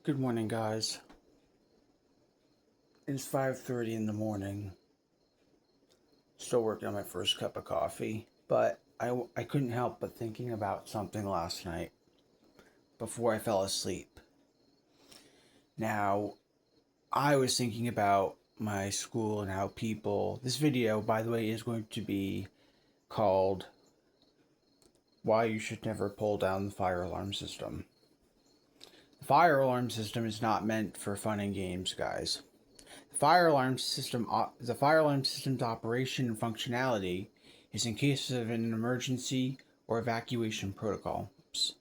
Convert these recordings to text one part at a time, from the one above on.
Good morning, guys. It's 5:30 in the morning. Still working on my first cup of coffee, but I couldn't help but thinking about something last night before I fell asleep. Now, I was thinking about my school and how people. This video, by the way, is going to be called Why You Should Never Pull Down the Fire Alarm System. The fire alarm system is not meant for fun and games, guys. The fire alarm system's operation and functionality is in case of an emergency or evacuation protocol. Oops,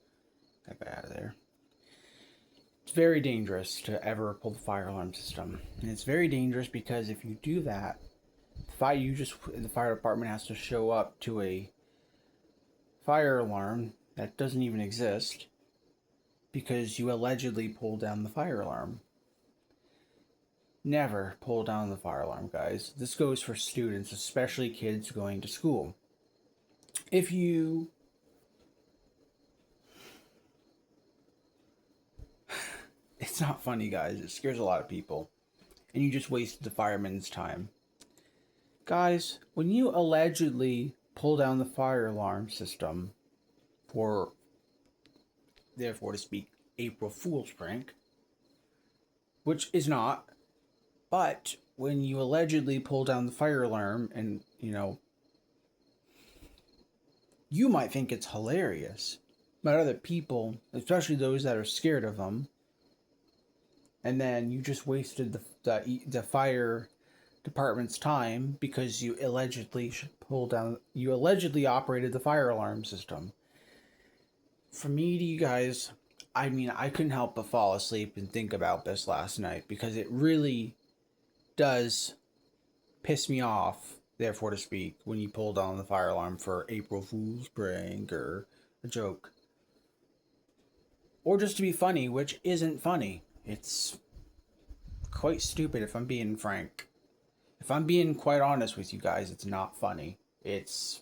got that out of there. It's very dangerous to ever pull the fire alarm system, and it's very dangerous because if you do that, the fire department has to show up to a fire alarm that doesn't even exist because you allegedly pulled down the fire alarm. Never pull down the fire alarm, guys. This goes for students, especially kids going to school. If you It's not funny, guys. It scares a lot of people. And you just wasted the fireman's time. Guys, when you allegedly pull down the fire alarm system for, therefore to speak, April Fool's prank, which is not, but when you allegedly pull down the fire alarm and, you might think it's hilarious, but other people, especially those that are scared of them, and then you just wasted the fire department's time because you allegedly operated the fire alarm system. For me to you guys, I mean, I couldn't help but fall asleep and think about this last night because it really does piss me off, therefore to speak, when you pull down the fire alarm for April Fool's prank or a joke. Or just to be funny, which isn't funny. It's quite stupid if I'm being frank. If I'm being quite honest with you guys, it's not funny. It's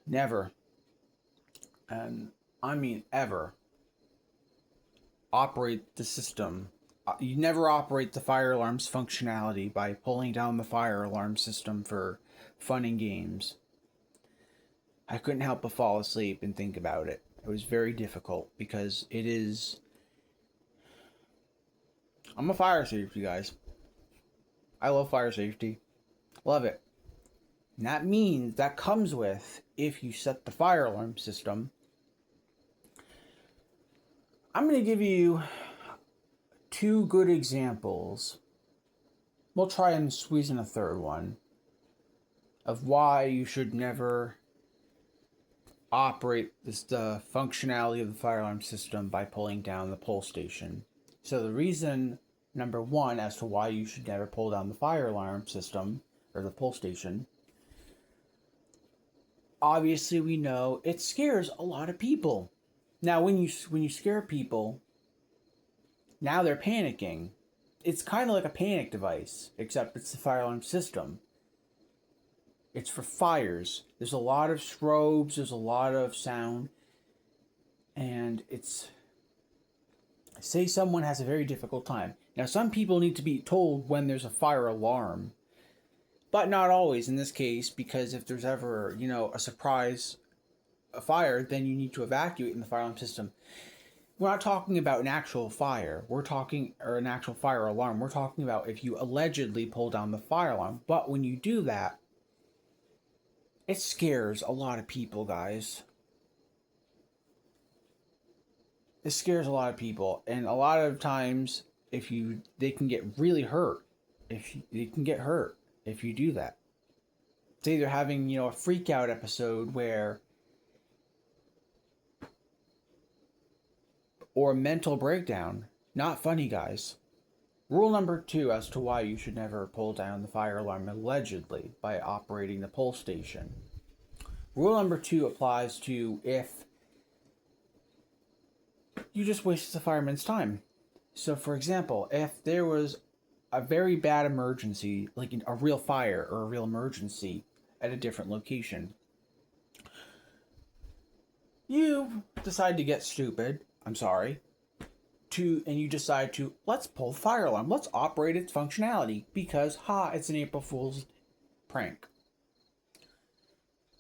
never, and I mean ever, operate the system. You never operate the fire alarm's functionality by pulling down the fire alarm system for fun and games. I couldn't help but fall asleep and think about it. It was very difficult because it is. I'm a fire safety, guys. I love fire safety. Love it. And that comes with, if you set the fire alarm system. I'm going to give you two good examples. We'll try and squeeze in a third one of why you should never operate the functionality of the fire alarm system by pulling down the pull station. So the reason number one as to why you should never pull down the fire alarm system or the pull station, obviously we know it scares a lot of people. Now when you scare people, now they're panicking. It's kind of like a panic device, except it's the fire alarm system. It's for fires. There's a lot of strobes, there's a lot of sound, and it's. Say someone has a very difficult time. Now, some people need to be told when there's a fire alarm, but not always in this case, because if there's ever, a surprise a fire, then you need to evacuate in the fire alarm system. We're not talking about an actual fire. Or an actual fire alarm. We're talking about if you allegedly pull down the fire alarm. But when you do that, it scares a lot of people, guys. It scares a lot of people, and a lot of times, they can get really hurt. They can get hurt if you do that. It's either having a freak out episode or a mental breakdown. Not funny, guys. Rule number 2 as to why you should never pull down the fire alarm allegedly by operating the pull station. Rule number 2 applies to if you just wasted the fireman's time. So, for example, if there was a very bad emergency, like a real fire or a real emergency at a different location, you decide to get stupid I'm sorry, and you decide to, let's pull the fire alarm. Let's operate its functionality because, it's an April Fool's prank.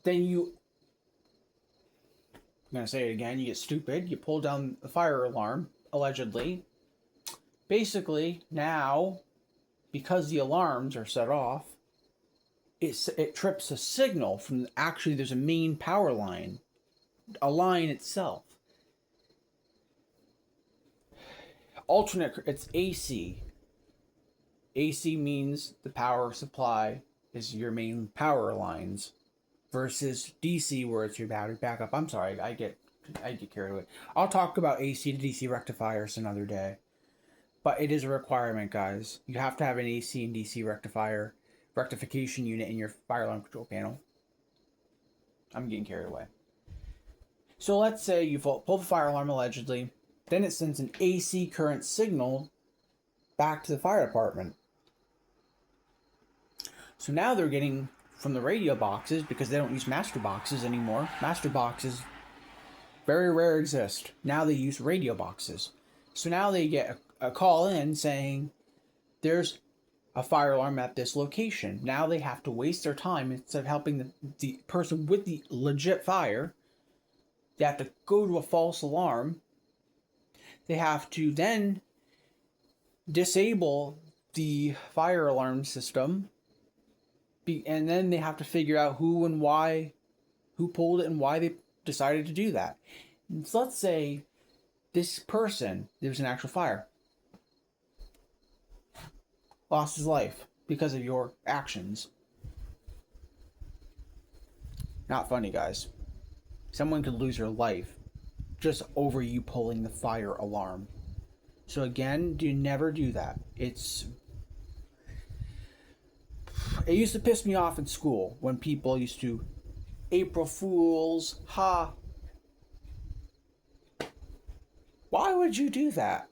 Then I'm going to say it again, you get stupid. You pull down the fire alarm, allegedly. Basically, now, because the alarms are set off, it trips a signal from, actually there's a main power line, a line itself. Alternate, it's AC. AC means the power supply is your main power lines, versus DC where it's your battery backup. I'm sorry, I get carried away. I'll talk about AC to DC rectifiers another day. But it is a requirement, guys. You have to have an AC and DC rectification unit in your fire alarm control panel. I'm getting carried away. So let's say you pull the fire alarm allegedly. Then it sends an AC current signal back to the fire department. So now they're getting from the radio boxes, because they don't use master boxes anymore. Master boxes very rare exist. Now they use radio boxes. So now they get a call in saying there's a fire alarm at this location. Now they have to waste their time instead of helping the person with the legit fire. They have to go to a false alarm. They have to then disable the fire alarm system. And then they have to figure out who and why, who pulled it and why they decided to do that. And so let's say this person, there was an actual fire, lost his life because of your actions. Not funny, guys. Someone could lose their life just over you pulling the fire alarm. So again, do never do that. It used to piss me off in school when people used to April Fools, Why would you do that?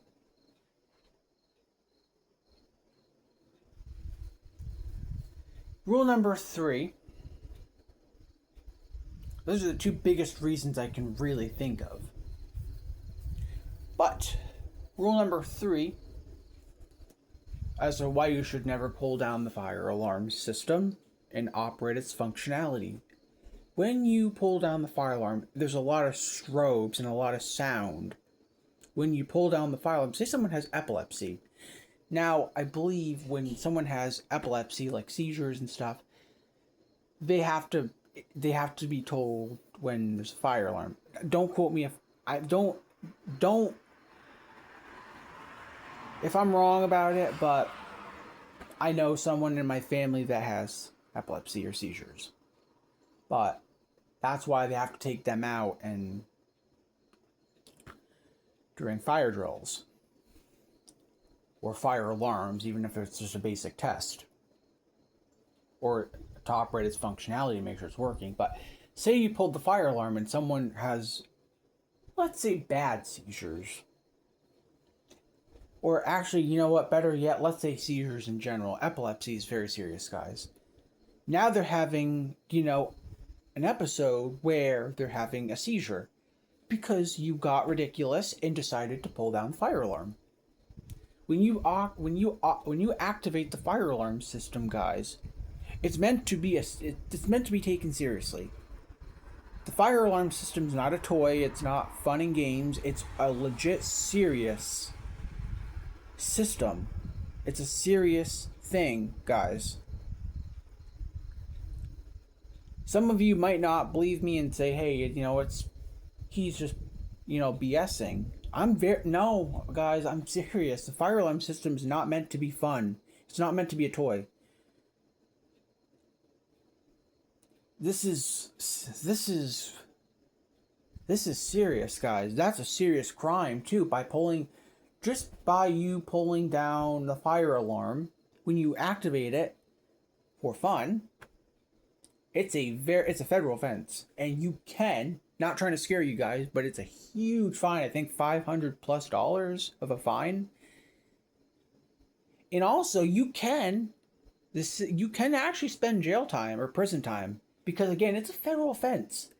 Rule number 3. Those are the 2 biggest reasons I can really think of. But rule number 3, as to why you should never pull down the fire alarm system and operate its functionality. When you pull down the fire alarm, there's a lot of strobes and a lot of sound. When you pull down the fire alarm, say someone has epilepsy. Now, I believe when someone has epilepsy, like seizures and stuff, they have to be told when there's a fire alarm. Don't quote me if I'm wrong about it, but I know someone in my family that has epilepsy or seizures. But that's why they have to take them out and during fire drills or fire alarms, even if it's just a basic test, or to operate its functionality to make sure it's working. But say you pulled the fire alarm and someone has, let's say, bad seizures. Or actually, you know what, better yet, let's say seizures in general. Epilepsy is very serious, guys. Now they're having, an episode where they're having a seizure because you got ridiculous and decided to pull down the fire alarm. When you activate the fire alarm system, guys, it's meant to be taken seriously. The fire alarm system is not a toy. It's not fun and games. It's a legit serious system. It's a serious thing, guys. Some of you might not believe me and say, hey, he's just, BSing. No, guys, I'm serious. The fire alarm system is not meant to be fun. It's not meant to be a toy. This is serious, guys. That's a serious crime too. By you pulling down the fire alarm, when you activate it for fun, it's a federal offense, and you can, not trying to scare you guys, but it's a huge fine. I think $500+ of a fine. And also, you can actually spend jail time or prison time, because again, it's a federal offense.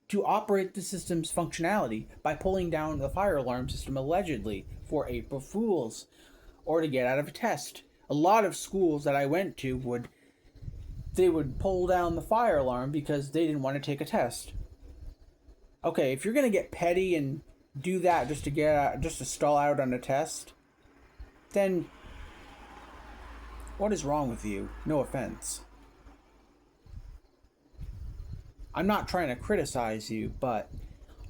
to operate the system's functionality by pulling down the fire alarm system allegedly for April Fools or to get out of a test. A lot of schools that I went to would pull down the fire alarm because they didn't want to take a test. Okay, if you're gonna get petty and do that just to stall out on a test, then what is wrong with you? No offense. I'm not trying to criticize you, but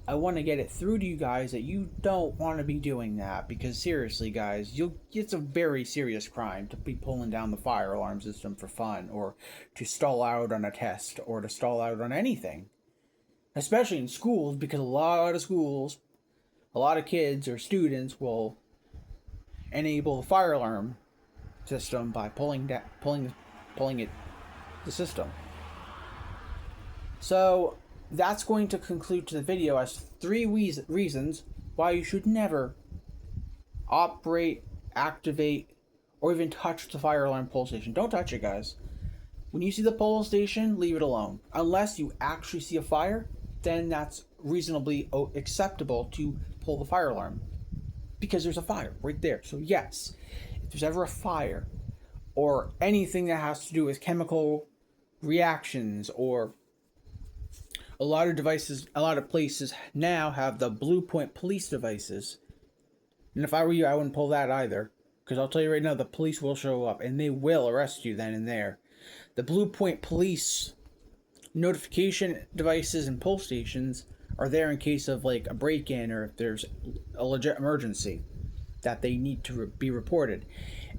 I want to get it through to you guys that you don't want to be doing that, because seriously, guys, it's a very serious crime to be pulling down the fire alarm system for fun, or to stall out on a test, or to stall out on anything. Especially in schools, because a lot of kids or students will enable the fire alarm system by pulling the system. So that's going to conclude to the video as 3 reasons why you should never operate, activate, or even touch the fire alarm pull station. Don't touch it, guys. When you see the pull station, leave it alone. Unless you actually see a fire, then that's reasonably acceptable to pull the fire alarm, because there's a fire right there. So yes, if there's ever a fire or anything that has to do with chemical reactions, or a lot of places now have the Blue Point police devices. And if I were you, I wouldn't pull that either. Because I'll tell you right now, the police will show up and they will arrest you then and there. The Blue Point police notification devices and pull stations are there in case of like a break-in, or if there's a legit emergency that they need to be reported.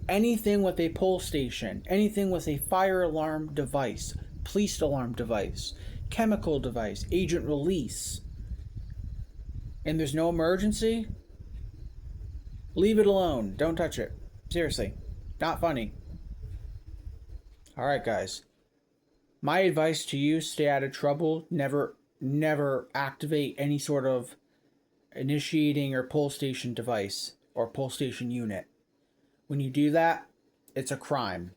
Anything with a pull station, anything with a fire alarm device, police alarm device, chemical device, agent release, and there's no emergency, leave it alone. Don't touch it. Seriously. Not funny. Alright, guys. My advice to you, stay out of trouble. Never activate any sort of initiating or pull station device or pull station unit. When you do that, it's a crime.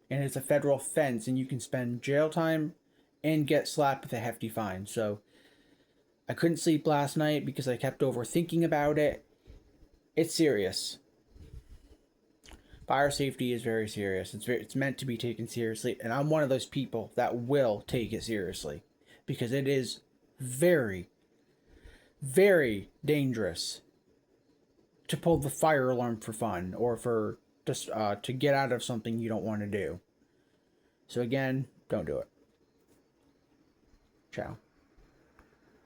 And it's a federal offense, and you can spend jail time and get slapped with a hefty fine. So I couldn't sleep last night because I kept overthinking about it. It's serious. Fire safety is very serious. It's meant to be taken seriously, and I'm one of those people that will take it seriously, because it is very, very dangerous to pull the fire alarm for fun, or for just to get out of something you don't want to do. So again, don't do it. Ciao.